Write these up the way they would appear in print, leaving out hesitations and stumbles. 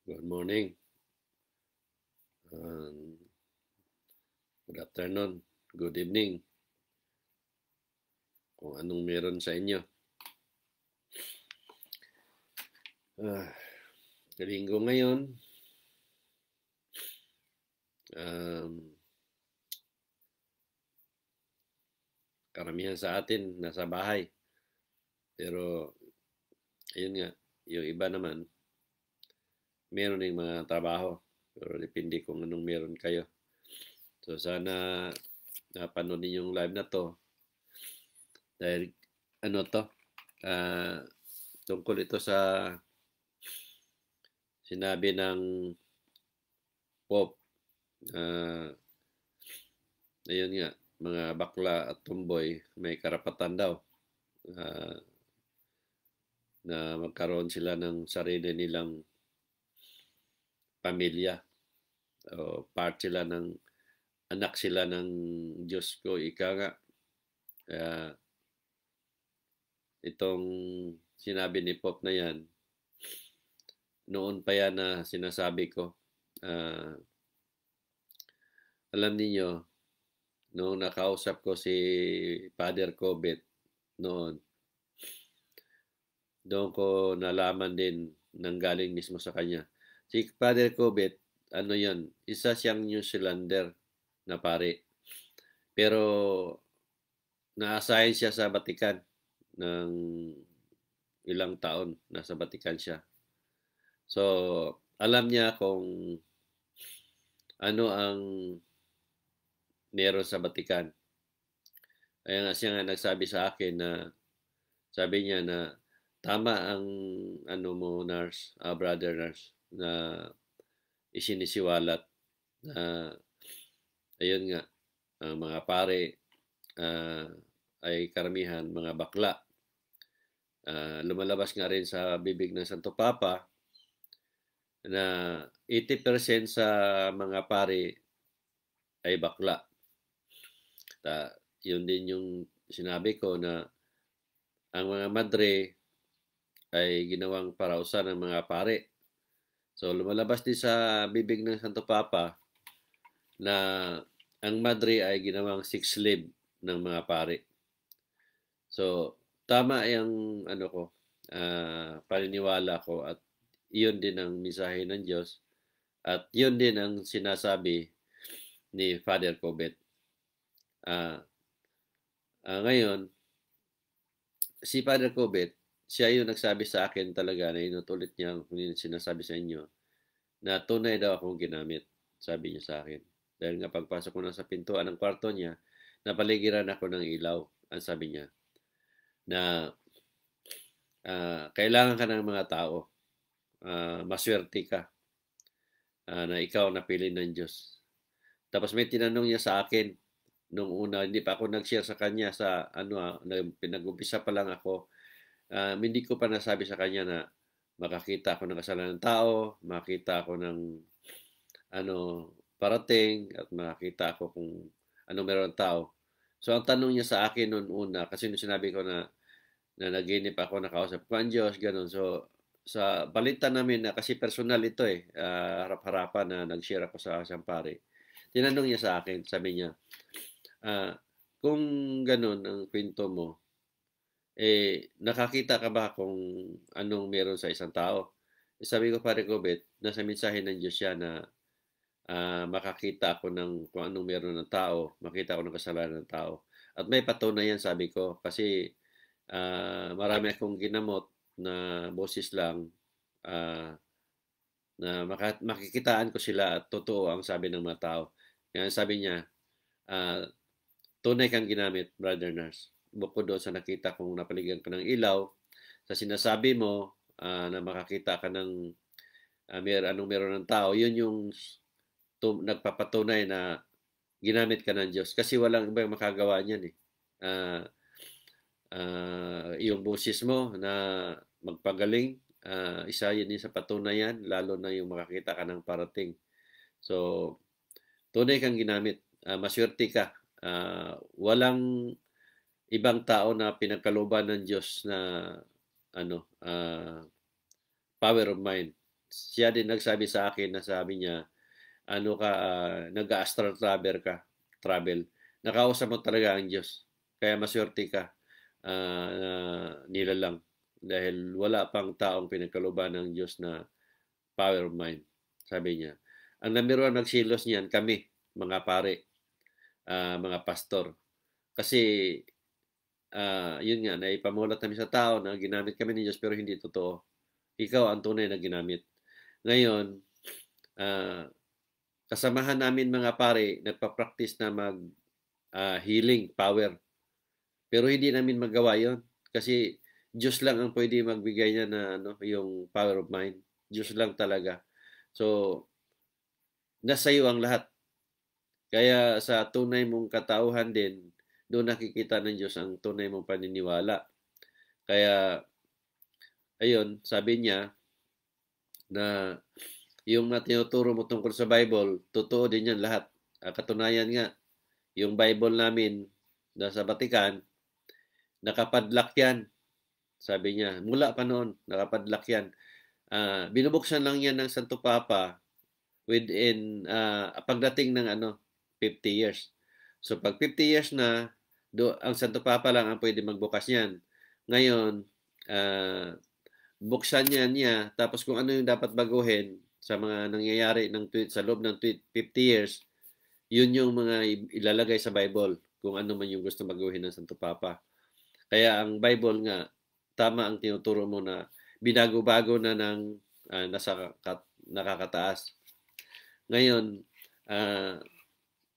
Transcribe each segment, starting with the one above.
Good morning. Um, Good afternoon. Good evening. Kung anong meron sa inyo. Ah, Linggo ngayon. Karamihan sa atin nasa bahay. Pero, ayun nga, yung iba naman, meron ng mga trabaho. Pero depende kung anong meron kayo. So, sana napanood ninyo yung live na to. Dahil, ano to, tungkol ito sa sinabi ng Pope. Ayun nga, mga bakla at tumboy may karapatan daw na magkaroon sila ng sarili nilang pamilya o part sila ng anak sila ng Diyos ko, ika nga. Kaya itong sinabi ni Pope na yan, noon pa yan na sinasabi ko. Alam niyo, noong nakausap ko si Father Cobet noon, doon ko nalaman din nang galing mismo sa kanya. Si Father Cobet, ano yan, isa siyang New Zealander na pare. Pero na-assign siya sa Vatican ng ilang taon. Nasa Vatican siya. So, alam niya kung ano ang meron sa Vatican. Kaya nga siya nga nagsabi sa akin na sabi niya na tama ang ano mo, nurse, brother nurse, na isinisiwalat na ayun nga, ang mga pare ay karamihan mga bakla. Lumalabas nga rin sa bibig ng Santo Papa na 80% sa mga pare ay bakla. Yun din yung sinabi ko na ang mga madre ay ginawang parausan ng mga pare. So lumalabas din sa bibig ng Santo Papa na ang madre ay ginawang six slave ng mga pare. So tama yung ano ko, paniniwala ko at iyon din ang mensahe ng Diyos at iyon din ang sinasabi ni Father Cobet. Ngayon, si Father Cobet, siya yung nagsabi sa akin talaga na inutulit niya kung yung sinasabi sa inyo na tunay daw akong ginamit, sabi niya sa akin. Dahil nga pagpasok ko na sa pintuan ng kwarto niya, napaligiran ako ng ilaw, ang sabi niya, na kailangan ka ng mga tao, maswerte ka, na ikaw napili ng Diyos. Tapos may tinanong niya sa akin, nung una, hindi pa ako nag-share sa kanya sa pinag-umpisa pa lang ako, hindi ko pa nasabi sa kanya na makakita ako ng kasalanan ng tao, makita ako ng parating, at makita ako kung ano meron ng tao. So ang tanong niya sa akin noon una, kasi nung sinabi ko na naginip ako, nakausap ko ang Diyos, ganun. So sa balitan namin na kasi personal ito harap-harapan na nag-share ako sa isang pare. Tinanong niya sa akin, sabi niya, kung ganun ang kwento mo, nakakita ka ba kung anong meron sa isang tao? Sabi ko, Pare Gobet, nasa mensahe ng Diyos siya na makakita ako ng kung anong meron ng tao, makita ako ng kasalanan ng tao. At may patunayan, sabi ko, kasi marami akong ginamot na boses lang na makikitaan ko sila at totoo ang sabi ng mga tao. Kaya sabi niya, tunay kang ginamit, brother nurse. Bukod doon sa nakita kong napaligan ka ng ilaw, sa sinasabi mo na makakita ka ng anong meron ng tao, yun yung nagpapatunay na ginamit ka ng Diyos. Kasi walang ibang makagawa niyan eh. Yung boses mo na magpagaling, isa yun sa patunayan, lalo na yung makakita ka ng parating. So, tunay kang ginamit. Maswerte ka. Walang ibang tao na pinagkalooban ng Diyos na power of mind siya din nagsabi sa akin na sabi niya, ano ka, nag-astral travel. Nakausap mo talaga ang Diyos. Kaya maswerte ka, na nilalang. Dahil wala pang taong pinagkalooban ng Diyos na power of mind, sabi niya. Ang number one magsilos niyan, kami, mga pare, mga pastor. Kasi, yun nga, naipamulat namin sa tao na ginamit kami ni Diyos pero hindi totoo. Ikaw ang tunay na ginamit. Ngayon, kasamahan namin mga pare, nagpa-practice na healing power. Pero hindi namin magawa yon kasi Diyos lang ang pwede magbigay niya na yung power of mind. Diyos lang talaga. So, nasa iyo ang lahat. Kaya sa tunay mong katauhan din, doon nakikita ng Diyos ang tunay mong paniniwala. Kaya, ayun, sabi niya na yung tinuturo mo tungkol sa Bible, totoo din yan lahat. Katunayan nga, yung Bible namin na sa Vatican, nakapadlock yan. Sabi niya, mula pa noon, nakapadlock yan. Binubuksan lang yan ng Santo Papa within pagdating ng 50 years. So pag 50 years na, ang Santo Papa lang ang pwede magbukas niyan. Ngayon, buksan niya, tapos kung ano yung dapat baguhin sa mga nangyayari sa loob ng 50 years, yun yung mga ilalagay sa Bible, kung ano man yung gusto baguhin ng Santo Papa. Kaya ang Bible nga, tama ang tinuturo mo na binago-bago na ng nakakataas. Ngayon,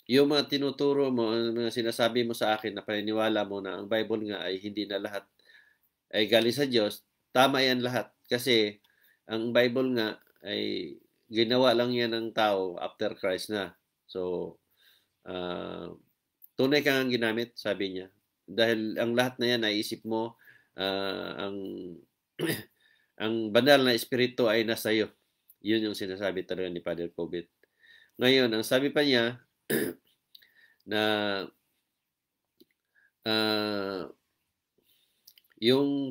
yung mga tinuturo mo, mga sinasabi mo sa akin na paniniwala mo na ang Bible nga ay hindi na lahat ay galing sa Diyos, tama yan lahat. Kasi ang Bible nga ay ginawa lang yan ng tao after Christ na. So, tunay kang ginamit, sabi niya. Dahil ang lahat na yan, naisip mo, ang banal na espiritu ay nasa iyo. Yun yung sinasabi talaga ni Father Cobit. Ngayon, ang sabi pa niya, na yung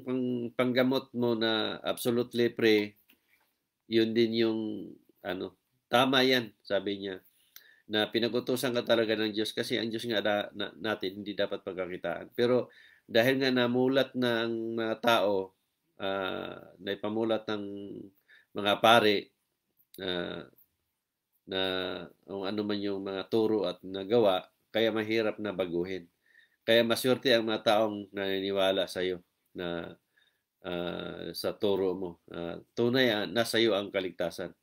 panggamot mo na absolutely free, yun din yung tama yan, sabi niya. Na pinag-utusan ka talaga ng Diyos kasi ang Diyos nga natin hindi dapat pagkakitaan. Pero dahil nga namulat ng mga tao, naipamulat ng mga pare, na kung ano man yung mga turo at nagawa, kaya mahirap na baguhin. Kaya maswerte ang mga taong naniniwala sa iyo na sa turo mo. Tunay, nasa iyo ang kaligtasan.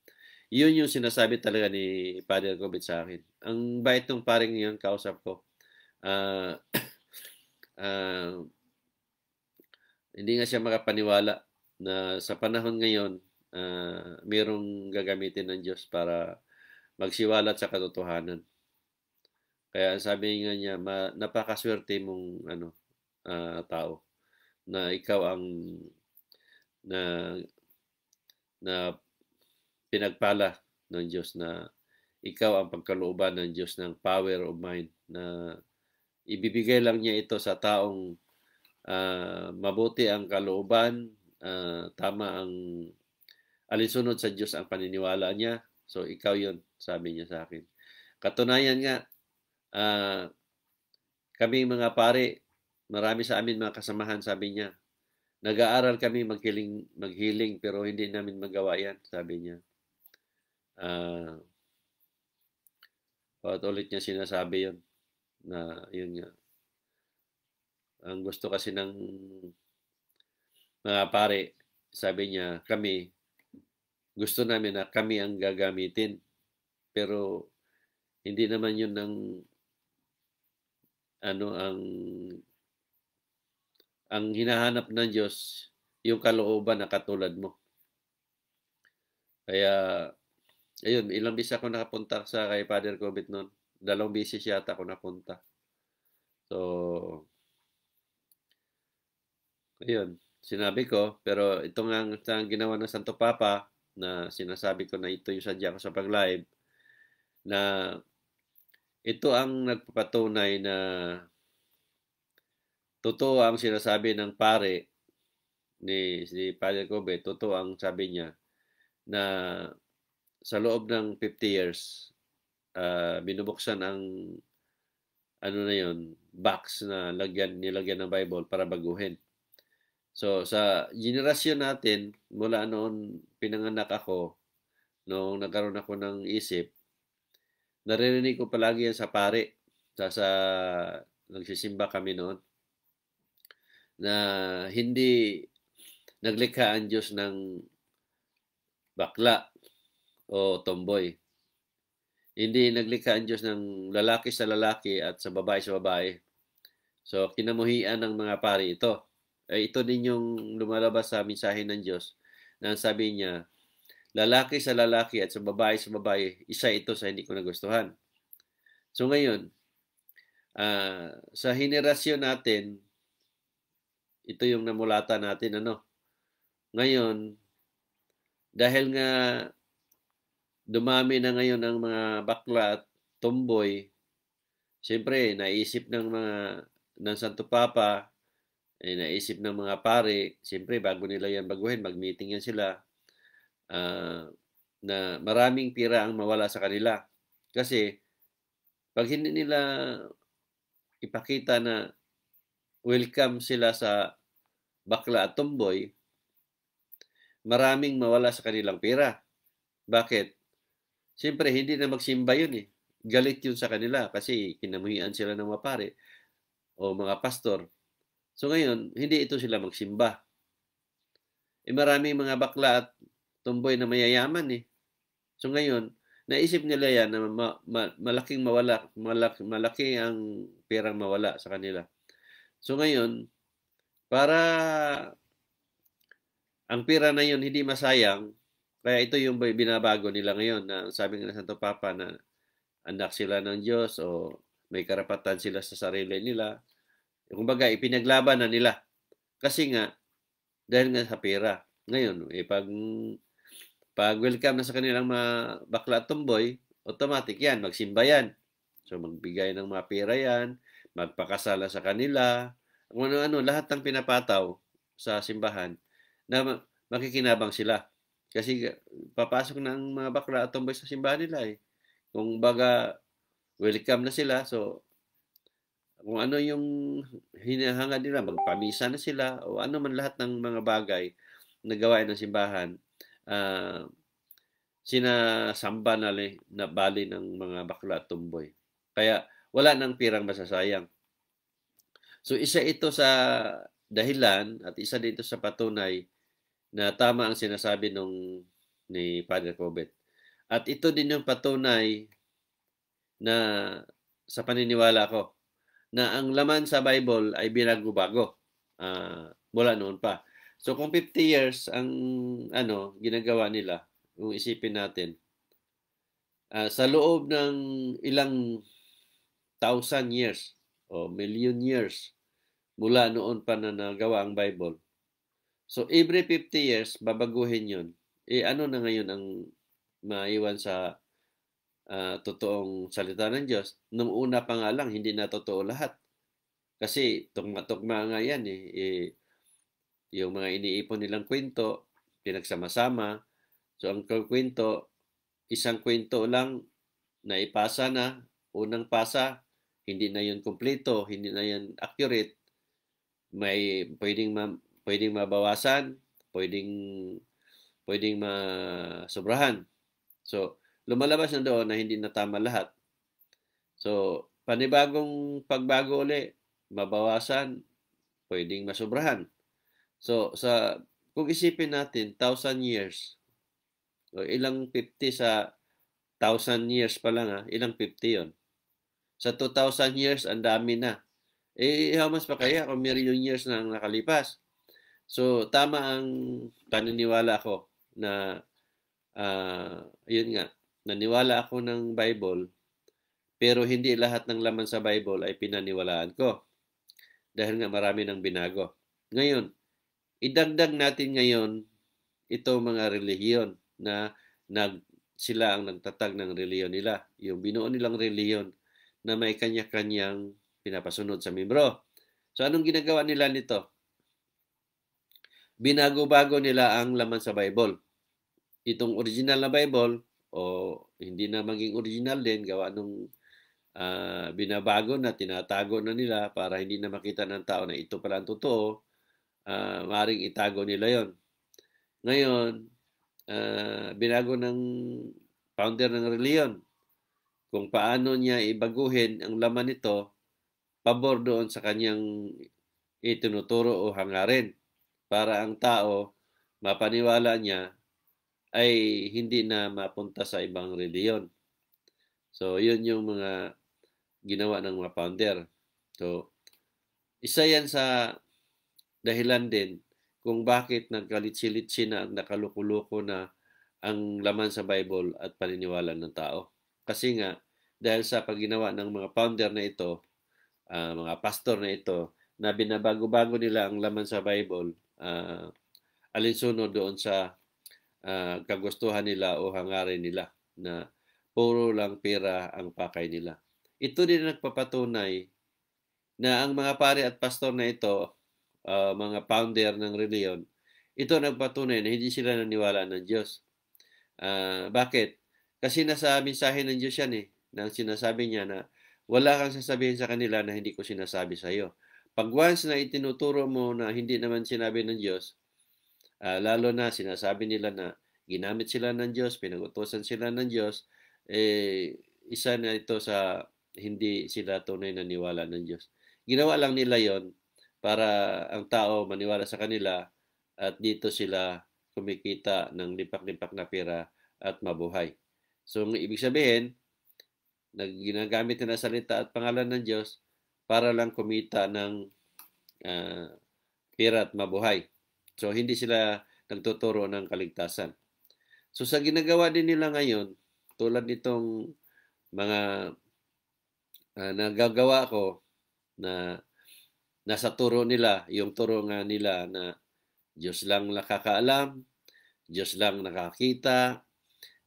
Yun yung sinasabi talaga ni Father Cobit sa akin. Ang bait ng paring yun, kausap ko. Hindi nga siya makapaniwala na sa panahon ngayon, mayroong gagamitin ng Diyos para magsiwalat sa katotohanan. Kaya sabi nga niya, napakaswerte mong tao na ikaw ang na pinagpala ng Diyos, na ikaw ang pagkalooban ng Diyos ng power of mind, na ibibigay lang niya ito sa taong mabuti ang kalooban, tama ang alinsunod sa Diyos ang paniniwala niya. So ikaw yun, sabi niya sa akin. Katunayan nga, kami mga pare, marami sa amin mga kasamahan, sabi niya, nag-aaral kami maghiling pero hindi namin magawa yan, sabi niya. Ulit niya sinasabi yun, na yun nga. Ang gusto kasi ng mga pare, sabi niya, kami, gusto namin na kami ang gagamitin. Pero hindi naman yun ang hinahanap ng Diyos, yung kalooban na katulad mo. Kaya, ayun, ilang beses ako nakapunta sa kay Father Cobit noon. 2 beses yata ako napunta. So, ayun, sinabi ko, pero ito nga ang ginawa ng Santo Papa, na sinasabi ko na ito yung sadya ko sa pag-live, na ito ang nagpapatunay na totoo ang sinasabi ng pare ni Father Cobit, totoo ang sabi niya, na sa loob ng 50 years, binubuksan ang ano na yun, box na nilagyan ng Bible para baguhin. So, sa generasyon natin, mula noon pinanganak ako, noong nagkaroon ako ng isip, naririnig ko palagi yan sa pare. Nagsisimba kami noon, na hindi naglikha ang Diyos ng bakla o tomboy. Hindi naglikha ang Diyos ng lalaki sa lalaki at sa babae. So, kinamuhian ng mga pari ito. Ito din yung lumalabas sa mensahe ng Diyos na sabi niya, lalaki sa lalaki at sa babae, isa ito sa hindi ko nagustuhan. So ngayon, sa henerasyon natin, ito yung namulata natin, Ngayon, dahil nga dumami na ngayon ang mga bakla at tomboy, siyempre, naisip ng Santo Papa, naisip ng mga pare, siyempre, bago nila yan baguhin, mag-meeting yan sila, na maraming pira ang mawala sa kanila. Kasi, pag hindi nila ipakita na welcome sila sa bakla at tomboy, maraming mawala sa kanilang pera. Bakit? Siyempre, hindi na magsimba yun eh. Galit yun sa kanila kasi kinamuhian sila ng mga pare o mga pastor. So ngayon, hindi ito sila magsimba. Maraming mga bakla at tomboy na mayayaman eh. So ngayon, naisip nila yan na malaki ang perang mawala sa kanila. So ngayon, para ang pera na yun hindi masayang, kaya ito yung binabago nila ngayon na sabi ng Santo Papa na anak sila ng Diyos o may karapatan sila sa sarili nila. Kumbaga, ipinaglaban na nila. Kasi nga, dahil nga sa pera. Ngayon, pag welcome na sa kanilang mga bakla at tomboy, automatic yan, magsimba yan. So, magbigay ng mga pera yan, magpakasala sa kanila, kung ano-ano, lahat ng pinapataw sa simbahan na makikinabang sila. Kasi papasok ng mga bakla at tomboy sa simbahan nila eh. Kung baga, welcome na sila, so kung ano yung hinahangad nila, magpamisa na sila, o ano man lahat ng mga bagay na gawain ng simbahan, sinasamba na bali ng mga bakla at tomboy. Kaya wala nang pirang masasayang. So isa ito sa dahilan at isa dito sa patunay na tama ang sinasabi ni Padre Corbett. At ito din yung patunay na sa paniniwala ko na ang laman sa Bible ay binago-bago mula noon pa. So kung 50 years ang ginagawa nila, kung isipin natin, sa loob ng ilang 1,000 years o million years mula noon pa na nagawa ang Bible. So every 50 years, babaguhin yun. Ano na ngayon ang maiwan sa totoong salita ng Diyos? Nung una pa nga lang, hindi na totoo lahat. Kasi tugma nga yan eh. Yung mga iniipon nilang kwento, pinagsama-sama. So ang kwento, isang kwento lang na ipasa na, unang pasa, hindi na yun kumpleto, hindi na yan accurate. May pwedeng mabawasan, pwedeng masobrahan. So, lumalabas na doon na hindi na tama lahat. So, panibagong pagbago uli, mabawasan, pwedeng masobrahan. So, kung isipin natin, 1,000 years, o ilang 50 sa 1,000 years pa lang ilang 50 yon. Sa 2,000 years, ang dami na. How much pa kaya kung million years na ang nakalipas? So, tama ang paniniwala ko na, yun nga, naniwala ako ng Bible, pero hindi lahat ng laman sa Bible ay pinaniwalaan ko. Dahil nga marami nang binago. Ngayon, idagdag natin ngayon itong mga relihiyon na sila ang nagtatag ng relihiyon nila. Yung binuo nilang relihiyon na may kanya-kanyang pinapasunod sa membro. So, anong ginagawa nila nito? Binago-bago nila ang laman sa Bible. itong original na Bible o hindi na maging original din gawa nung binabago na, tinatago na nila para hindi na makita ng tao na ito pala ang totoo, maaaring itago nila yon. Ngayon, binago ng founder ng reliyon kung paano niya ibaguhin ang laman nito pabor doon sa kanyang itinuturo o hangarin para ang tao mapaniwala niya ay hindi na mapunta sa ibang reliyon. So, yun yung mga ginawa ng mga founder. So, isa yan sa dahilan din kung bakit nagkalitsi-litsi na at nakalukuluko na ang laman sa Bible at paniniwala ng tao. Kasi nga, dahil sa pagginawa ng mga founder na ito, mga pastor na ito, na binabago-bago nila ang laman sa Bible, alinsunod doon sa kagustuhan nila o hangarin nila na puro lang pera ang pakay nila. Ito din nagpapatunay na ang mga pare at pastor na ito, mga founder ng reliyon, ito nagpatunay na hindi sila naniwala ng Diyos. Bakit? Kasi nasa mensahe ng Diyos yan nang sinasabi niya na wala kang sasabihin sa kanila na hindi ko sinasabi sa iyo. Pag once na itinuturo mo na hindi naman sinabi ng Diyos, lalo na sinasabi nila na ginamit sila ng Diyos, pinag-utusan sila ng Diyos, isa na ito sa hindi sila tunay na niwala ng Diyos. Ginawa lang nila yon para ang tao maniwala sa kanila at dito sila kumikita ng lipak-lipak na pera at mabuhay. So, ang ibig sabihin, ginagamit nila salita at pangalan ng Diyos para lang kumita ng pera at mabuhay. So, hindi sila nagtuturo ng kaligtasan. So, sa ginagawa din nila ngayon, tulad nitong mga nagagawa ko na nasa turo nila, yung turo nga nila na Diyos lang nakakaalam, Diyos lang nakakita,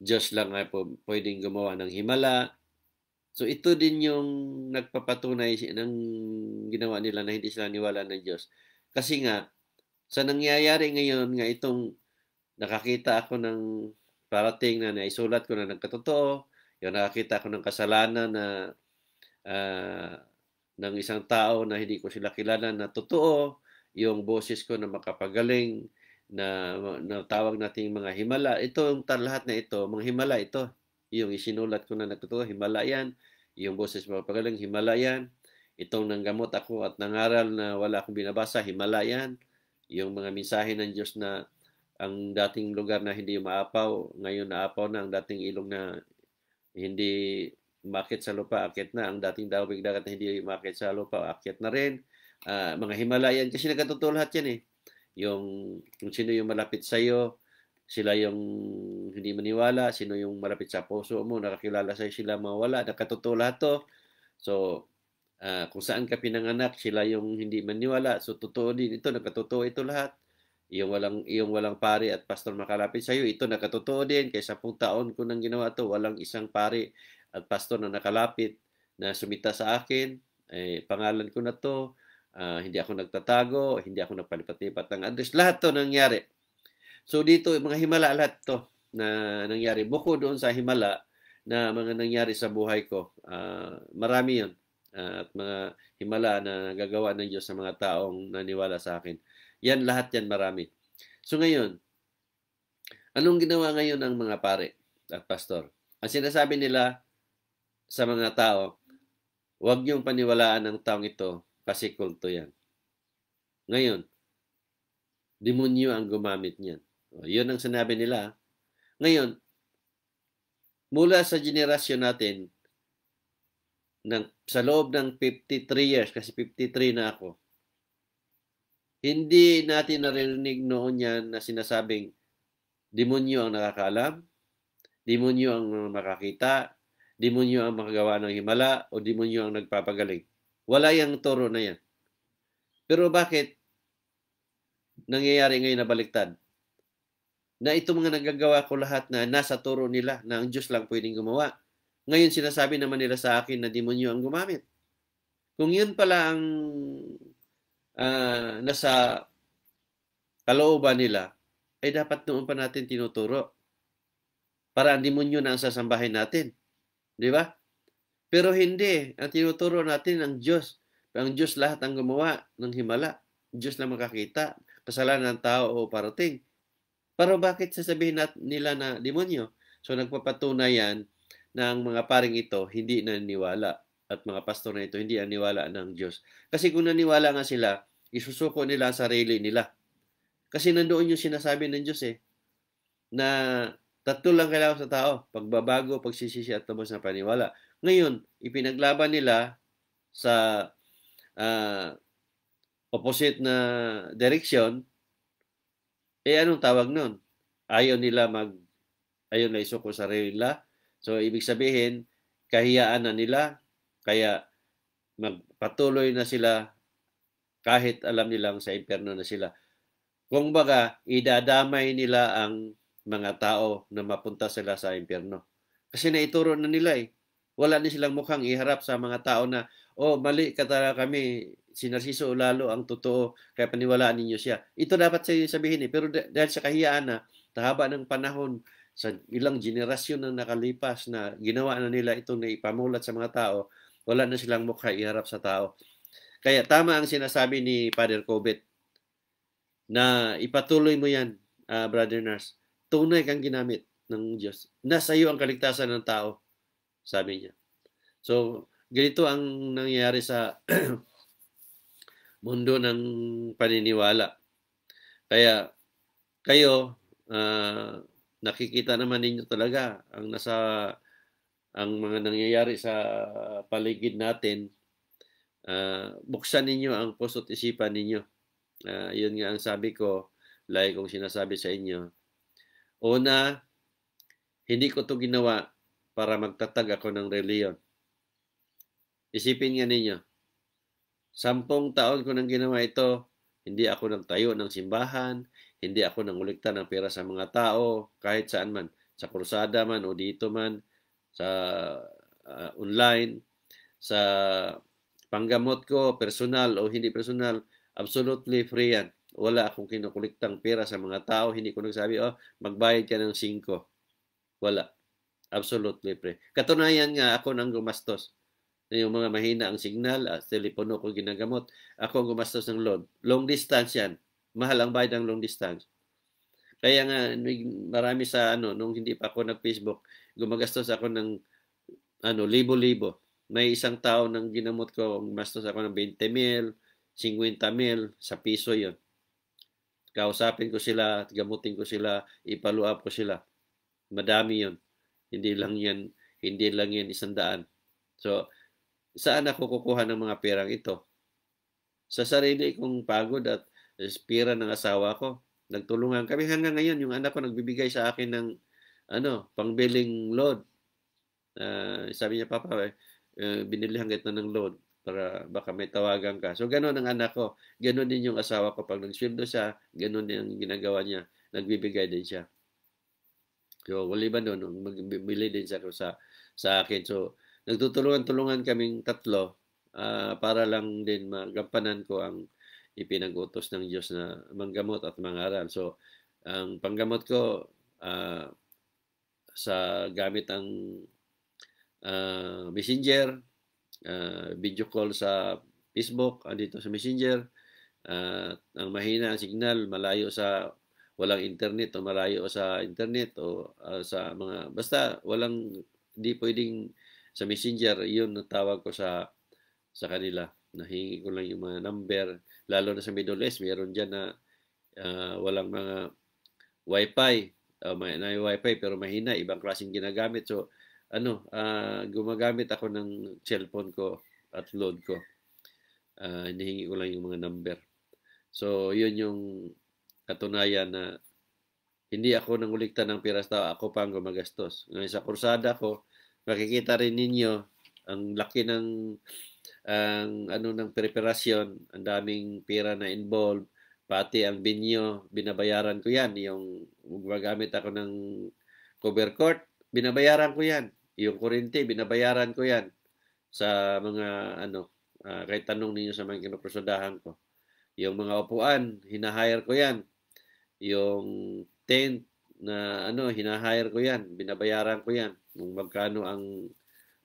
Diyos lang ay pwedeng gumawa ng himala. So ito din yung nagpapatunay ng ginawa nila na hindi sila niwala ng Diyos. Kasi nga, sa nangyayari ngayon nga itong nakakita ako ng parating na naisulat ko na nagkatotoo, yung nakakita ako ng kasalanan na ng isang tao na hindi ko sila kilala na totoo, yung boses ko na makapagaling, na tawag nating mga himala. Ito, lahat na ito, mga himala ito. Yung isinulat ko na nagtotoo, himala yan. Yung boses makapagaling, himala yan. Itong nanggamot ako at nangaral na wala akong binabasa, himala yan. Yung mga mensahe ng Diyos na ang dating lugar na hindi maapaw, ngayon naapaw na. Ang dating ilog na hindi umakyat sa lupa, akyat na. Ang dating dawig dagat na hindi umakyat sa lupa, akyat na rin. Mga Himalayan, kasi nagkatotoo lahat yan Yung kung sino yung malapit sa iyo, sila yung hindi maniwala, sino yung malapit sa puso mo, nakakilala sa iyo, sila mawala, nakatotoo lahat to. So, kung saan ka pinanganak, sila yung hindi maniwala. So, totoo din ito, nakatotoo ito lahat. Yung walang pari at pastor makalapit sa iyo, ito nakatotoo din. Kaya 10 taon ko nang ginawa to, walang isang pari at pastor na nakalapit na sumita sa akin. Pangalan ko na to. Hindi ako nagtatago, hindi ako nagpalipat-lipat ng address. Lahat to nangyari. So dito, mga himala lahat to na nangyari. Buko doon sa himala na mga nangyari sa buhay ko. Marami yun. At mga himala na nagagawa ng Diyos sa mga taong naniwala sa akin. Yan, lahat yan marami. So ngayon, anong ginawa ngayon ng mga pare at pastor? Ang sinasabi nila sa mga tao, huwag niyong paniwalaan ng taong ito kasi kulto yan. Ngayon, demonyo ang gumamit niyan. Yun ang sinabi nila. Ngayon, mula sa generasyon natin, sa loob ng 53 years, kasi 53 na ako, hindi natin narinig noon yan na sinasabing demonyo ang nakakaalam, demonyo ang makakita, demonyo ang makagawa ng himala, o demonyo ang nagpapagaling. Wala yung turo na yan. Pero bakit nangyayari ngayon na baliktad? Na itong mga nagagawa ko lahat na nasa turo nila na ang Diyos lang pwedeng gumawa. Ngayon sinasabi naman nila sa akin na demonyo ang gumamit. Kung yun pala ang nasa kalooban nila, ay dapat noon pa natin tinuturo. para ang demonyo na ang sasambahin natin. Di ba? Pero hindi. Ang tinuturo natin ang Diyos. Ang Diyos lahat ang gumawa ng himala. Diyos lang makakita. Kasalanan ng tao o parating. Pero bakit sasabihin nila na demonyo? So nagpapatunay yan na ang mga paring ito hindi naniniwala at mga pastor na ito hindi naniniwala ng Diyos. Kasi kung naniwala nga sila, isusuko nila ang sarili nila. Kasi nandoon yung sinasabi ng Diyos na tatlo lang kailangan sa tao, pagbabago, pagsisisi at tubos na paniwala. Ngayon, ipinaglaban nila sa opposite na direksyon, anong tawag nun? Ayaw na isuko sa sarili nila. So, ibig sabihin, kahiyaan na nila, kaya magpatuloy na sila kahit alam nilang sa impyerno na sila. Kung baga, idadamay nila ang mga tao na mapunta sila sa impyerno. Kasi naituro na nila Wala na silang mukhang iharap sa mga tao na, mali ka talaga kami, si Narciso lalo ang totoo, kaya paniwalaan ninyo siya. Ito dapat sabihin pero dahil sa kahiyaan na, haba ng panahon, sa ilang generasyon na nakalipas na ginawa na nila itong naipamulat sa mga tao, wala na silang mukha iharap sa tao. Kaya tama ang sinasabi ni Father Cobet na ipatuloy mo yan, Brother Nars. Tunay kang ginamit ng Diyos. Nasa iyo ang kaligtasan ng tao, sabi niya. So, ganito ang nangyayari sa mundo ng paniniwala. Kaya kayo, nakikita naman ninyo talaga ang mga nangyayari sa paligid natin. Buksan ninyo ang puso't isipan ninyo. Yun nga ang sabi ko, lagi kong sinasabi sa inyo. Una, hindi ko to ginawa para magtatag ako ng reliyon. Isipin nga ninyo, 10 taon ko nang ginawa ito, hindi ako nagtayo ng simbahan, hindi ako nangulikta ng pera sa mga tao, kahit saan man, sa krusada man o dito man, sa online, sa panggamot ko, personal o hindi personal, absolutely free yan. Wala akong kinukuliktang pera sa mga tao, hindi ko nagsabi, magbayad ka ng 5. Wala. Absolutely free. Katunayan nga, ako nang gumastos. Yung mga mahina ang signal, telepono ko ginagamot, ako ang gumastos ng load. Long distance yan. Mahal ang bayad ng long distance. Kaya nga, marami sa nung hindi pa ako nag-Facebook, gumagastos ako ng libo-libo. May isang tao nang ginamot ko, gumastos ako ng 20,000, 50,000, sa piso yon. Kausapin ko sila, gamutin ko sila, ipaluap ko sila. Madami yon. Hindi lang yan 100. So, saan ako kukuha ng mga perang ito? Sa sarili kong pagod at pera ng asawa ko. Nagtulungan kami hanggang ngayon. Yung anak ko nagbibigay sa akin ng pangbiling load. Sabi niya, Papa, binili hanggat na ng load para baka may tawagan ka. So, gano'n ang anak ko. Gano'n din yung asawa ko. Pag nagsweldo siya, gano'n din ang ginagawa niya. Nagbibigay din siya. So, maliban doon, magbibili din siya sa akin. So, nagtutulungan-tulungan kaming tatlo para lang din magampanan ko ang ipinag-utos ng Diyos na manggamot at mangaral. So, ang panggamot ko sa gamit ang Messenger, video call sa Facebook, dito sa Messenger. Ang mahina ang signal, malayo sa walang internet o malayo sa internet o sa mga basta di pwedeng sa Messenger, yun ang tawag ko sa kanila. Nahingi ko lang yung mga number, lalo na sa Middle East, mayroon dyan na walang mga wifi, may wifi pero mahina, ibang klaseng ginagamit. So, gumagamit ako ng cellphone ko at load ko. Hinihingi ko lang yung mga number. So, yun yung katunayan na hindi ako nangulikta ng pera sa tao, ako pa ang gumagastos. Ngayon sa kursada ko, makikita rin ninyo ang laki ng ng preparasyon, ang daming pera na involved, pati ang binyo, binabayaran ko yan. Yung gumagamit ako ng cover court, binabayaran ko yan. Yung kuryente, binabayaran ko yan sa mga kahit tanong ninyo sa mga kinukursudahan ko. Yung mga upuan, hinahire ko yan. Yung tent, na ano, hina-hire ko yan, binabayaran ko yan, kung magkano ang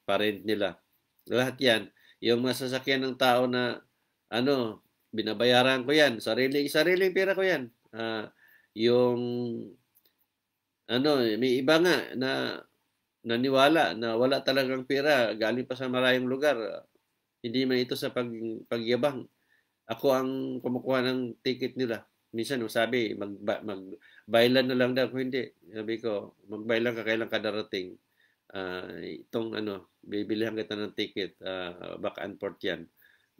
parent nila. Lahat yan. Yung mga sasakyan ng tao na ano, binabayaran ko yan. Sariling pera ko yan. Yung ano, may iba nga na naniwala na wala talagang pera, galing pa sa malayong lugar. Hindi man ito sa pagyabang. Ako ang kumukuha ng ticket nila. Minsan, sabi, magbaylan na lang daw. Kung hindi, sabi ko, magbaylan ka kailan ka darating. Itong ano, bibilihan kita ng ticket, back and forth yan.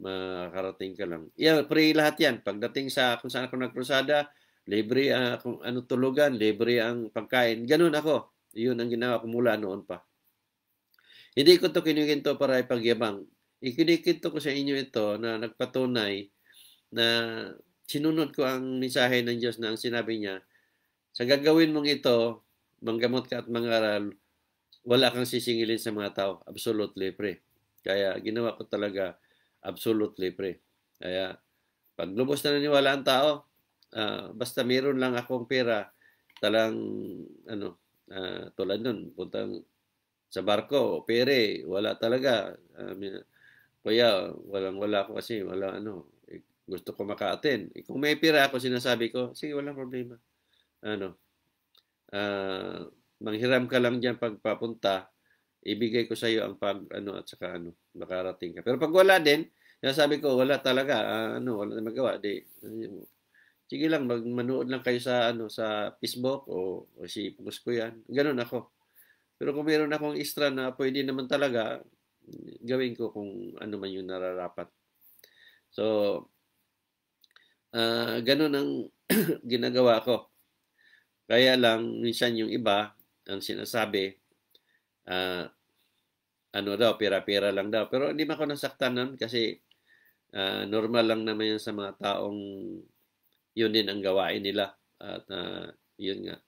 Makarating ka lang. Yeah, free lahat yan. Pagdating sa kung saan ako nagkrusada, libre kung ano tulugan, libre ang pagkain. Ganun ako. Yun ang ginawa ko mula noon pa. Hindi ko to kinikinto para ipagyabang. Ikinikinto ko sa inyo ito na nagpatunay na sinunod ko ang mensahe ng Diyos na ang sinabi niya, sa gagawin mong ito, manggamot ka at mangaral, wala kang sisingilin sa mga tao. Absolutely free. Kaya ginawa ko talaga absolutely free. Kaya pag lubos na naniwala ang tao, basta meron lang akong pera, talang ano, tulad nun, puntang sa barko, pere, wala talaga. Kuya, wala ko kasi, wala ano, gusto ko maka-attend. Kung may pera ako, sinasabi ko, sige, walang problema. Ano, manghiram ka lang dyan pagpapunta, ibigay ko sa iyo ang at saka makarating ka. Pero pag wala din, sabi ko, wala talaga, wala na magawa, sige lang, manood lang kayo sa sa Facebook o si post ko yan. Ganun ako. Pero kung meron akong extra na pwede naman talaga, gawin ko kung ano man yung nararapat. So, ganun ang ginagawa ko. Kaya lang, minsan yung iba, ang sinasabi, pera-pera lang daw. Pero hindi man ako nasaktan nun kasi normal lang naman yan sa mga taong yun din ang gawain nila. At yun nga,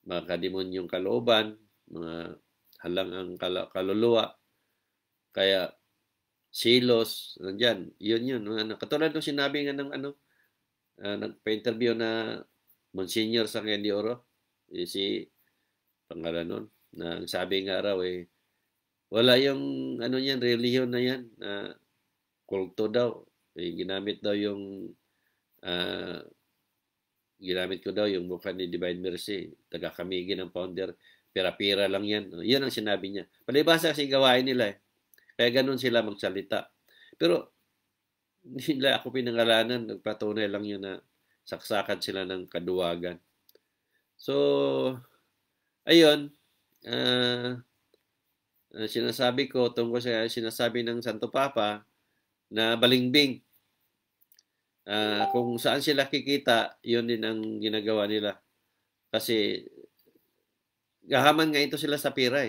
mga kademonyong kalooban, mga halang ang kaluluwa. Kaya silos, nandyan, yun. Katulad nung sinabi nga ng nagpa-interview na Monsignor Sanghen de Oro, si pangalan nun, na sabi nga raw wala yung yan, relihiyon na yan, kulto daw. Ginamit ko daw yung mukha ni Divine Mercy, taga-Kamigi ng founder, pera-pera lang yan. Yan ang sinabi niya. Palibasa kasi gawain nila Kaya ganun sila magsalita. Pero hindi nila ako pinangalanan, nagpatunay lang yun na saksakan sila ng kaduwagan. So, ayun, sinasabi ko tungkol sa sinasabi ng Santo Papa na balingbing. Kung saan sila kikita, yun din ang ginagawa nila. Kasi gahaman nga ito sila sa pira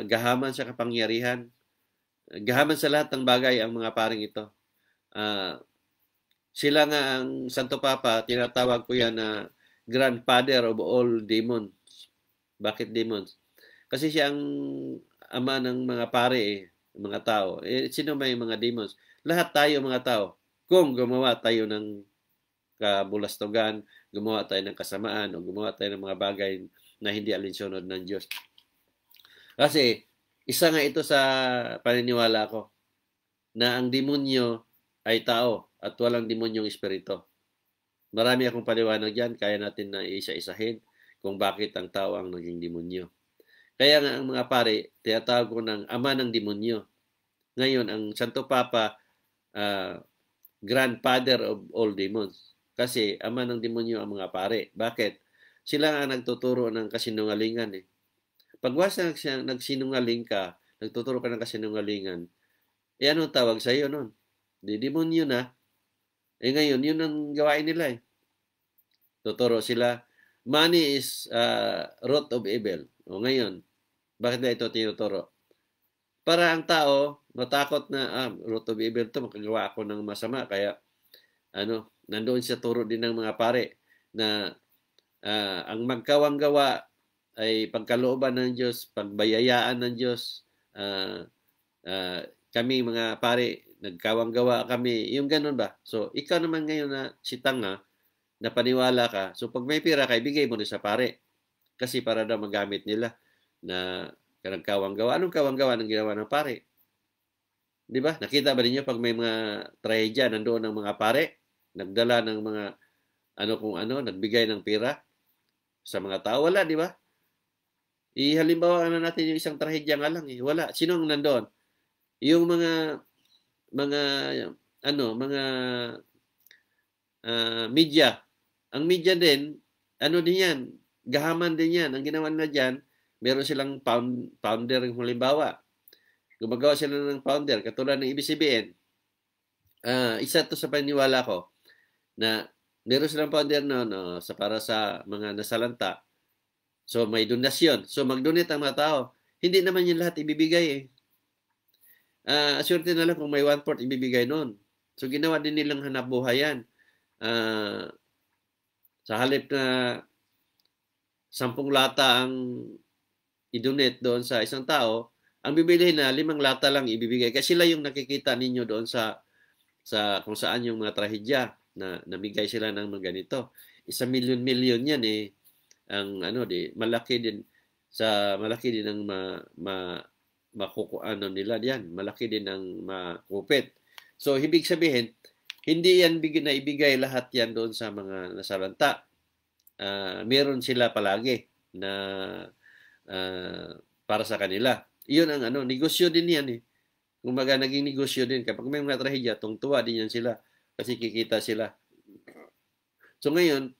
gahaman sa kapangyarihan. Gahaman sa lahat ng bagay ang mga paring ito. Sila nga ang Santo Papa, tinatawag ko yan na grandfather of all demons. Bakit demons? Kasi siya ang ama ng mga pare mga tao. Sino may mga demons? Lahat tayo mga tao. Kung gumawa tayo ng kabulastugan, gumawa tayo ng kasamaan, o gumawa tayo ng mga bagay na hindi alinsunod ng Diyos. Kasi, isa nga ito sa paniniwala ko, na ang demonyo ay tao at walang demonyong espiritu. Marami akong paliwanag dyan, kaya natin na isa-isahin kung bakit ang tao ang naging demonyo. Kaya nga ang mga pare, tinatawag ko ng ama ng demonyo. Ngayon, ang Santo Papa, grandfather of all demons. Kasi ama ng demonyo ang mga pare. Bakit? Sila nga nagtuturo ng kasinungalingan Pag nagsinungaling ka, nagtuturo ka ng kasinungalingan, anong tawag sa iyo nun? Demonyo na. Ngayon, yun ang gawain nila Tuturo sila. Money is root of evil. O ngayon, bakit na ito tinuturo? Para ang tao, matakot na, root of evil to, makagawa ako ng masama. Kaya, nandoon sa turo din ng mga pare na ang magkawang gawa ay pagkalooban ng Diyos, pagbayayaan ng Diyos. Kami mga pare, nagkawang gawa kami. Yung ganun ba? So, ikaw naman ngayon na si tanga, napaniwala ka. So pag may pera ka, ibigay mo rin sa pare. Kasi para daw magamit nila na nagkawang-gawa. Anong kawang-gawa ng ginawa ng pare? Di ba? Nakita ba ninyo pag may mga trahedya, nandoon ng mga pare, nagdala ng mga ano kung ano, nagbigay ng pera sa mga tao? Wala, di ba? Halimbawa na natin yung isang trahedya nga lang eh. Wala. Sino ang nandoon? Yung mga mga media. Ang media din, ano din yan, gahaman din yan. Ang ginawa na dyan, meron silang founder yung halimbawa. Gumagawa sila ng founder, katulad ng ABS-CBN. Isa to sa paniniwala ko na meron silang founder no, para sa mga nasalanta. So may donasyon. So mag-donate ang mga tao. Hindi naman yung lahat ibibigay eh. Assurte na lang kung may 1/4 ibibigay noon. So ginawa din nilang hanap buhay yan. Sa halip na 10 lata ang i-donate doon sa isang tao, ang bibili na 5 lata lang ibibigay. Kasi sila yung nakikita ninyo doon sa kung saan yung mga trahedya na namigay sila ng mga ganito. 1,000,000 yan eh. Ang malaki din ang makukuano nila diyan. Malaki din ang makupit. So ibig sabihin, hindi yan na ibigay lahat yan doon sa mga nasalanta. Meron sila palagi na para sa kanila. Iyon ang negosyo din yan eh. Kumbaga naging negosyo din. Kapag may mga trahedya, tungtuwa din yan sila kasi kikita sila. So ngayon,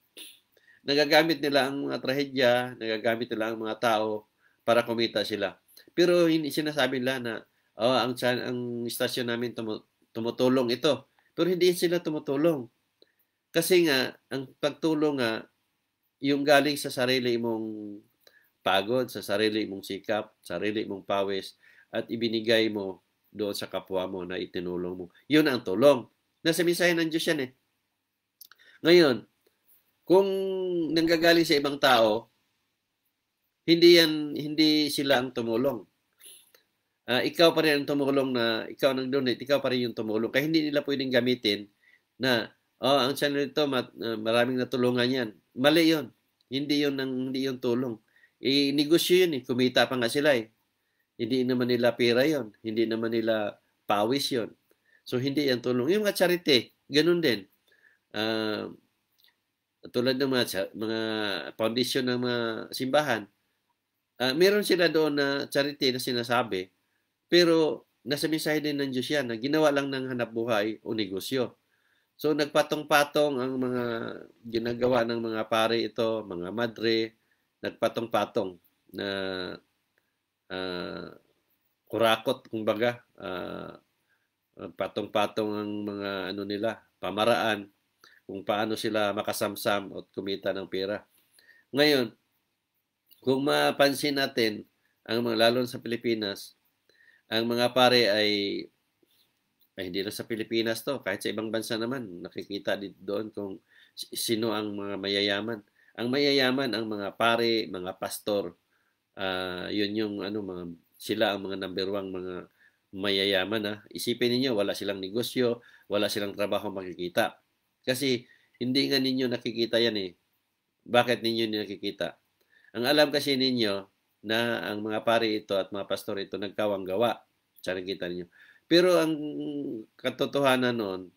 nagagamit nila ang mga trahedya, nagagamit nila ang mga tao para kumita sila. Pero hindi sinasabi nila na ang istasyon namin tumutulong ito. Pero hindi sila tumutulong. Kasi nga, ang pagtulong nga, yung galing sa sarili mong pagod, sa sarili mong sikap, sarili mong pawis, at ibinigay mo doon sa kapwa mo na itinulong mo. Yun ang tulong. Nasa mensahe ng Diyos yan eh. Ngayon, kung nanggagaling sa ibang tao, hindi sila ang tumulong. Ikaw pa rin ang tumulong na, ikaw nag-donate, ikaw pa rin yung tumulong. Kaya hindi nila pwedeng gamitin na, ang channel nito, maraming natulungan yan. Mali yun. Hindi yun tulong. Negosyo yun eh. Kumita pa nga sila eh. Hindi naman nila pera yun. Hindi naman nila pawis yun. So, hindi yan tulong. Yung mga charity, ganun din. Tulad ng mga foundation ng mga simbahan, meron sila doon na charity na sinasabi, pero nasa mensahe din ng Diyos yan na ginawa lang ng hanap buhay o negosyo. So nagpatong-patong ang mga ginagawa ng mga pare ito, mga madre, nagpatong-patong na kurakot kumbaga, patong-patong ang mga nila, pamaraan kung paano sila makasamsam at kumita ng pera. Ngayon, kung mapansin natin, lalo sa Pilipinas, ang mga pare ay hindi na sa Pilipinas to, kahit sa ibang bansa naman, nakikita doon kung sino ang mga mayayaman. Ang mayayaman, ang mga pare, mga pastor, yun yung sila ang mga number 1 mga mayayaman. Isipin niyo wala silang negosyo, wala silang trabaho makikita. Kasi hindi nga ninyo nakikita yan eh. Bakit ninyo hindi nakikita? Ang alam kasi ninyo na ang mga pare ito at mga pastor ito nagkawang gawa. Sa nakikita ninyo. Pero ang katotohanan noon,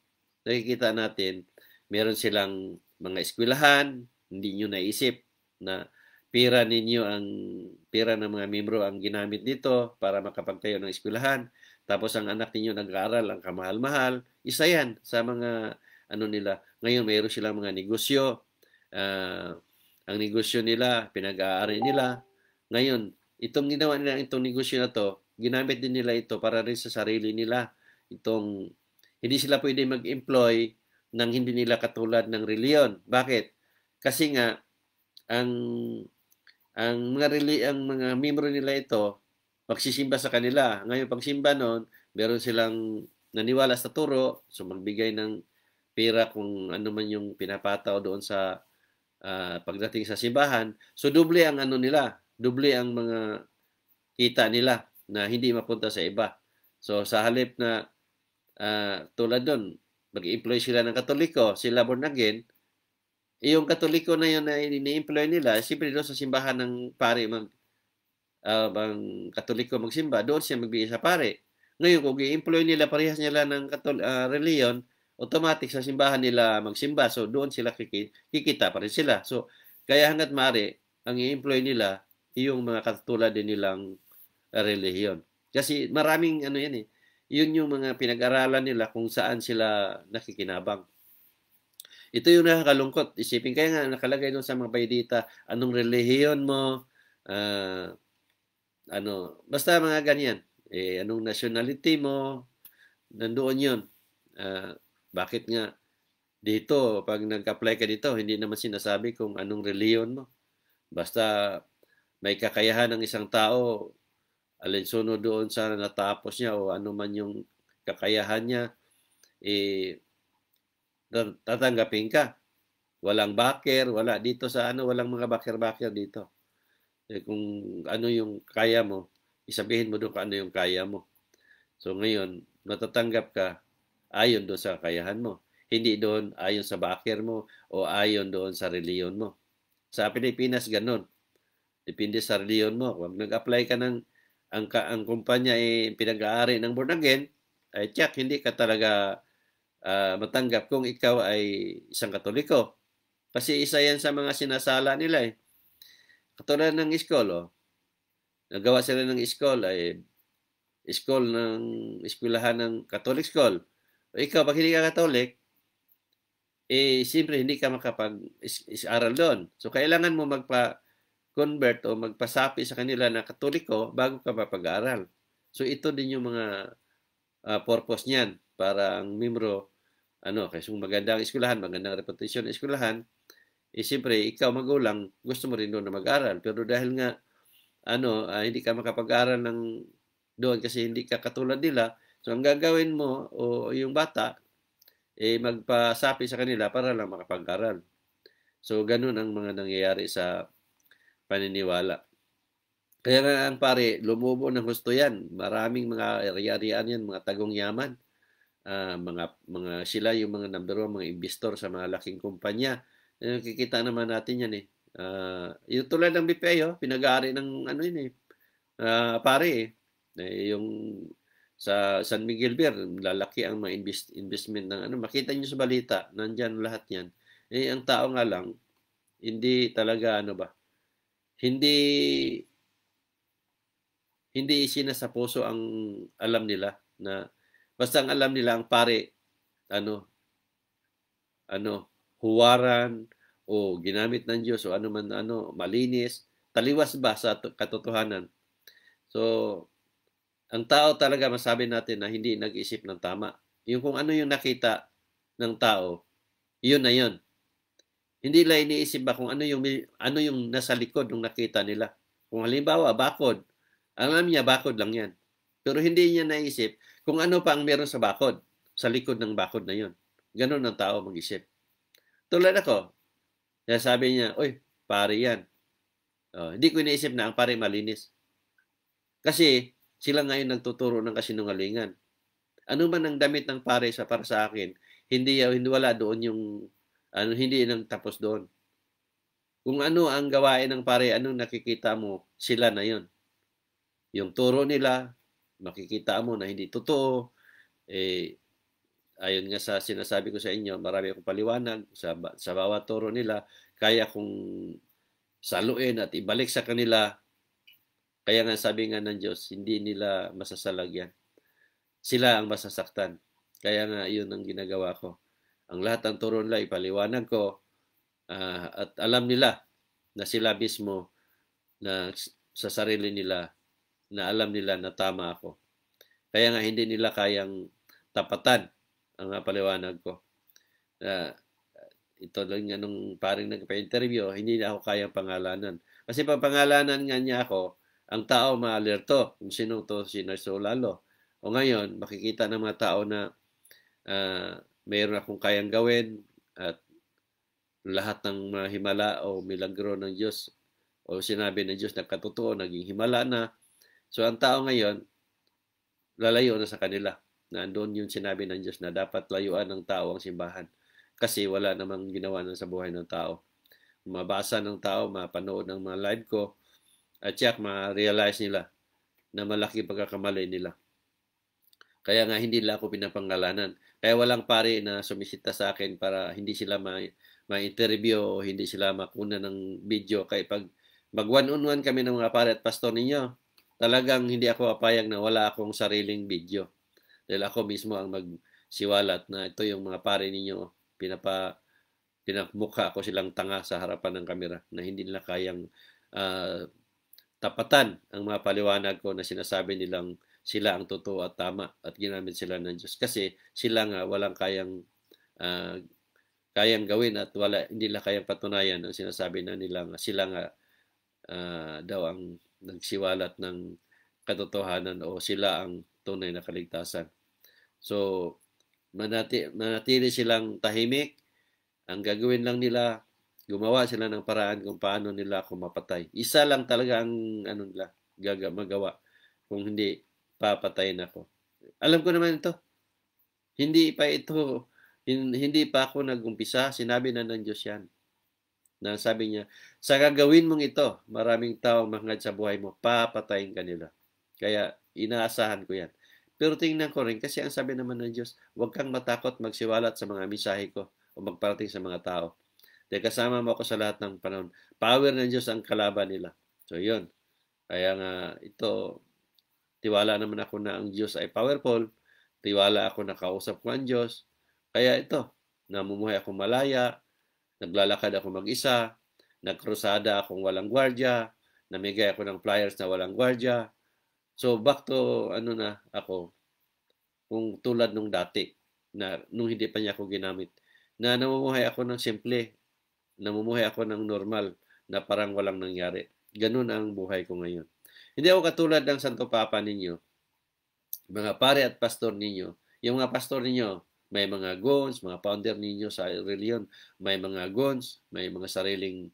nakikita natin, meron silang mga eskwelahan, hindi nyo naisip na pera ng mga membro ang ginamit dito para makapagtayo ng eskwelahan. Tapos ang anak ninyo nag-aaral, ang kamahal-mahal. Isa yan sa mga nila. Ngayon, mayroon silang mga negosyo. Ang negosyo nila, pinag-aari nila. Ngayon, itong ginawa nila, itong negosyo na to, ginamit din nila ito para rin sa sarili nila. Hindi sila pwede mag-employ ng hindi nila katulad ng reliyon. Bakit? Kasi nga, ang mga membro nila ito, magsisimba sa kanila. Ngayon, pagsimba noon, meron silang naniwala sa turo, so magbigay ng pera kung ano man yung pinapataw doon sa pagdating sa simbahan. So, doble ang doble ang mga kita nila na hindi mapunta sa iba. So, sa halip na tulad doon, mag-employ sila ng Katoliko, sila born again, Yung Katoliko na yun na ini-employ nila, siyempre doon sa simbahan ng pare ang Katoliko magsimba, doon siya magbigay sa pare. Ngayon, kung i-employ nila, parehas nila ng reliyon, automatic sa simbahan nila magsimba. So, doon sila kikita pa rin sila. So, kaya hanggat maaari, ang i-employ nila, yung mga katulad din nilang relihiyon. Kasi maraming ano yan eh. Yun yung mga pinag-aralan nila kung saan sila nakikinabang. Ito yung nakakalungkot. Isipin kaya nga nakalagay doon sa mga baydita, anong relihiyon mo, basta mga ganyan. Anong nationality mo, nandoon yun. Bakit nga dito, pag nag-apply ka dito, hindi naman sinasabi kung anong relihiyon mo. Basta may kakayahan ng isang tao, alinsunod doon sa natapos niya o ano man yung kakayahan niya, tatanggapin ka. Walang backer, wala dito sa walang mga backer dito. Kung ano yung kaya mo, isabihin mo doon kung ano yung kaya mo. So ngayon, matatanggap ka ayon doon sa kakayahan mo. Hindi doon ayon sa backer mo o ayon doon sa reliyon mo. Sa Pilipinas, ganun. Depende sa reliyon mo. Kung nag-apply ka ng ang kumpanya ay pinag-aari ng born again, ay check, hindi ka talaga matanggap kung ikaw ay isang Katoliko. Kasi isa yan sa mga sinasala nila eh. Katulad ng iskol, nagawa sila ng iskol ay eskwelahan ng Catholic school. O ikaw, pag hindi ka Catholic, siyempre hindi ka makapag-aral doon. So, kailangan mo magpa-convert o magpasapi sa kanila na Katoliko bago ka mapag-aral. So, ito din yung mga purpose niyan para ang membro, kasi magandang eskwelahan, magandang reputation ng eskwelahan, siyempre, ikaw magulang, gusto mo rin doon na mag-aral. Pero dahil nga, hindi ka makapag-aral doon kasi hindi ka katulad nila, so ang gagawin mo, o yung bata, magpasapi sa kanila para lang makapag-aral. So, ganun ang mga nangyayari sa paniniwala. Kaya nga ang pare, lumubo ng gusto yan. Maraming mga ari-arian yan, mga tagong yaman. Sila yung mga number one, mga investor sa mga laking kumpanya. Nakikita naman natin yan eh. Yung tulad ng BPI, pinag-aari ng pare eh. Yung sa San Miguel Beer, lalaki ang mga investment ng makita niyo sa balita, nandyan lahat yan. Ang tao nga lang, hindi talaga hindi sinasapuso ang alam nila na basta ang alam nila ang pare huwaran o ginamit ng Diyos o malinis, taliwas ba sa katotohanan. So, ang tao talaga masabi natin na hindi nag-isip ng tama. Yung kung ano yung nakita ng tao, yun na yun. Hindi nila iniisip ba kung ano yung nasa likod ng nakita nila. Kung halimbawa, bakod. Alam niya, bakod lang yan. Pero hindi niya naisip kung ano pa ang meron sa bakod, sa likod ng bakod na yun. Ganon ang tao mag-isip. Tulad ako, sabi niya, oy, pare yan. Hindi ko iniisip na ang pare malinis. Kasi sila ngayon nagtuturo ng kasinungalingan. Ano man ang damit ng pare para sa akin, hindi wala doon yung hindi nang tapos doon. Kung ano ang gawain ng pare, anong nakikita mo, sila na yon. Yung turo nila, makikita mo na hindi totoo. Ayon nga sa sinasabi ko sa inyo, marami akong paliwanag sa bawat turo nila, kaya kong saluin at ibalik sa kanila. Kaya nga sabi nga ng Diyos, hindi nila masasalagyan. Sila ang masasaktan. Kaya nga yun ang ginagawa ko. Ang lahat ng turo nila ipaliwanag ko at alam nila na sila mismo na sa sarili nila na alam nila na tama ako. Kaya nga hindi nila kayang tapatan ang paliwanag ko. Ito lang nga nung paring nagpa-interview, hindi na ako kayang pangalanan. Kasi pag pangalanan nga niya ako, ang tao maalerto kung sino to si Narso Lalo. O ngayon, makikita ng mga tao na mayroon akong kayang gawin at lahat ng mga himala o milagro ng Diyos o sinabi ng Diyos na katotoo, naging himala na. So ang tao ngayon, lalayo na sa kanila. Na doon yung sinabi ng Diyos na dapat layuan ng tao ang simbahan. kasi wala namang ginawa na sa buhay ng tao. Mabasa ng tao, mapanood ng mga live ko, at tiyak ma-realize nila na malaki pagkakamali nila. Kaya nga hindi nila ako pinapangalanan. Kaya walang pare na sumisita sa akin para hindi sila ma-interview o hindi sila makuna ng video. Kaya pag mag one-on-one kami ng mga pare at pastor ninyo, talagang hindi ako papayag na wala akong sariling video. Dahil ako mismo ang magsiwalat na ito yung mga pare ninyo, pinamukha ko silang tanga sa harapan ng kamera na hindi nila kayang tapatan ang mga paliwanag ko na sinasabi nilang sila ang totoo at tama at ginamit sila ng Diyos. Kasi sila nga walang kayang gawin at hindi nila kayang patunayan ang sinasabi na nila nga sila nga daw ang nagsiwalat ng katotohanan o sila ang tunay na kaligtasan. So, manatili silang tahimik. Ang gagawin lang nila, gumawa sila ng paraan kung paano nila ako mapatay. Isa lang talaga ang nila magawa. Kung hindi, papatayin ako. Alam ko naman ito. Hindi pa ako nag-umpisa. Sinabi na ng Diyos yan. Na sabi niya, sa gagawin mong ito, maraming taong mahangad sa buhay mo, papatayin ka nila. Kaya inaasahan ko yan. Pero tingnan ko rin, kasi ang sabi naman ng Diyos, huwag kang matakot magsiwalat sa mga mensahe ko o magparating sa mga tao. Dahil kasama mo ako sa lahat ng panahon. Power ng Diyos ang kalaban nila. So, yun. Kaya nga, ito, tiwala naman ako na ang Diyos ay powerful. Tiwala ako na kausap ko ang Diyos. Kaya ito, namumuhay akong malaya, naglalakad ako mag-isa, nagkrusada akong walang gwardya, namigay ako ng flyers na walang gwardya. So, back to, ako, kung tulad nung dati, na nung hindi pa niya ako ginamit, na namumuhay ako ng simple, namumuhay ako ng normal, na parang walang nangyari. Ganun ang buhay ko ngayon. Hindi ako katulad ng Santo Papa ninyo, mga pare at pastor ninyo. Yung mga pastor ninyo, may mga goons, mga founder ninyo sa reliyon, may mga goons, may mga sariling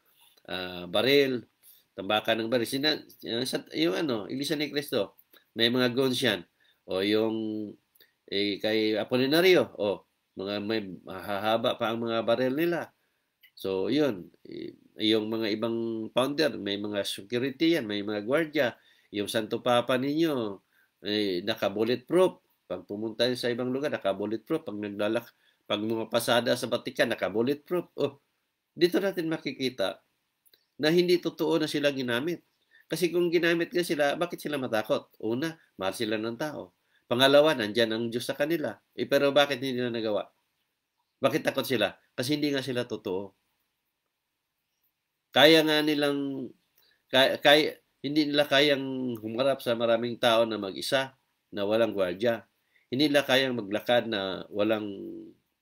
baril, tambakan ng baril. Yung Iglesia ni Cristo, may mga goons yan. O yung kay Apolinario, may mahahaba pa ang mga baril nila. So, yun. Yung mga ibang founder, may mga security yan, may mga gwardiya. Yung Santo Papa ninyo, naka-bulletproof. Pag pumunta sa ibang lugar, naka-bulletproof. Pag mga pasada sa Vatican, naka-bulletproof. Dito natin makikita na hindi totoo na sila ginamit. Kasi kung ginamit nga sila, bakit sila matakot? Una, mahal sila ng tao. Pangalawa, nandyan ang Diyos sa kanila. Pero bakit hindi nila nagawa? Bakit takot sila? Kasi hindi nga sila totoo. Hindi nila kayang humarap sa maraming tao na mag-isa, na walang gwardya. Hindi nila kayang maglakad na walang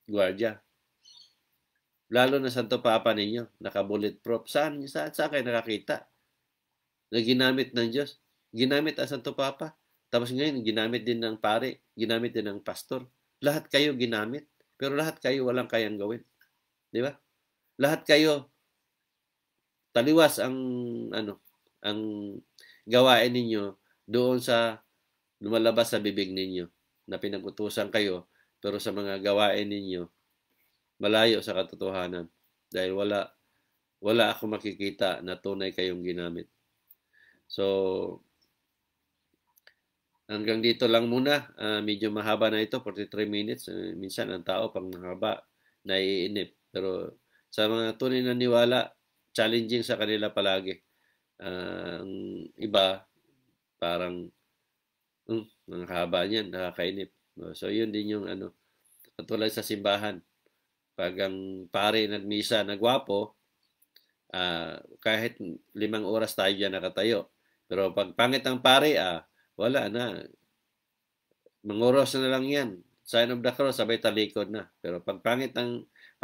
gwardya. Lalo na Santo Papa ninyo, naka-bulletproof. Saan kayo nakakita? Na ginamit ng Diyos. Ginamit ang Santo Papa. Tapos ngayon, ginamit din ng pare, ginamit din ng pastor. Lahat kayo ginamit, pero lahat kayo walang kayang gawin. Di ba? Lahat kayo, taliwas ang gawain ninyo doon sa lumalabas sa bibig ninyo na pinag-utusan kayo, pero sa mga gawain ninyo, malayo sa katotohanan. Dahil wala ako makikita na tunay kayong ginamit. So, hanggang dito lang muna. Medyo mahaba na ito, 43 minutes. Minsan ang tao pag mahaba, naiinip. Pero sa mga tunay na niwala, challenging sa kanila palagi. Ang iba, parang, ang haba niyan, nakakainip. So, yun din yung katulad sa simbahan. Pag ang pare nagmisa na gwapo, kahit 5 oras tayo dyan nakatayo. Pero pag pangit ang pare, wala na. Manguros na lang yan. Sign of the cross, sabay talikod na. Pero pag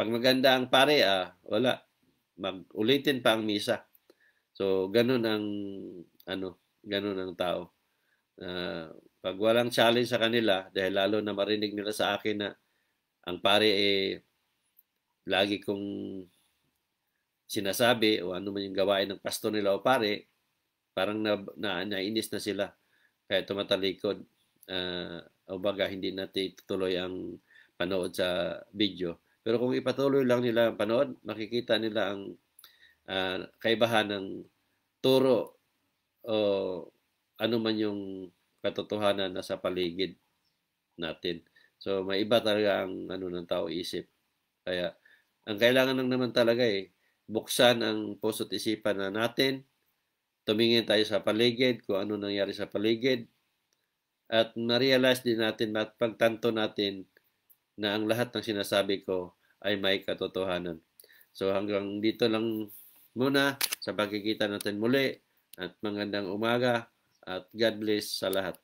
maganda ang pare, wala. Ulitin pa ang misa. So, ganun ang tao. Pag walang challenge sa kanila, dahil lalo na marinig nila sa akin na ang pare lagi kong sinasabi o ano man yung gawain ng pastor nila o pare, parang nainis na sila. Kaya tumatalikod. O baga, hindi natin tutuloy ang panood sa video Pero kung ipatuloy lang nila ang panood, makikita nila ang kaibahan ng turo o ano man yung katotohanan na sa paligid natin. So, may iba talaga ang ano ng tao isip. Kaya, ang kailangan lang naman talaga buksan ang puso't isipan na natin, tumingin tayo sa paligid, kung ano nangyari sa paligid, at ma-realize din natin at pagtanto natin na ang lahat ng sinasabi ko ay may katotohanan. So hanggang dito lang muna sa pagkikita natin muli at magandang umaga at God bless sa lahat.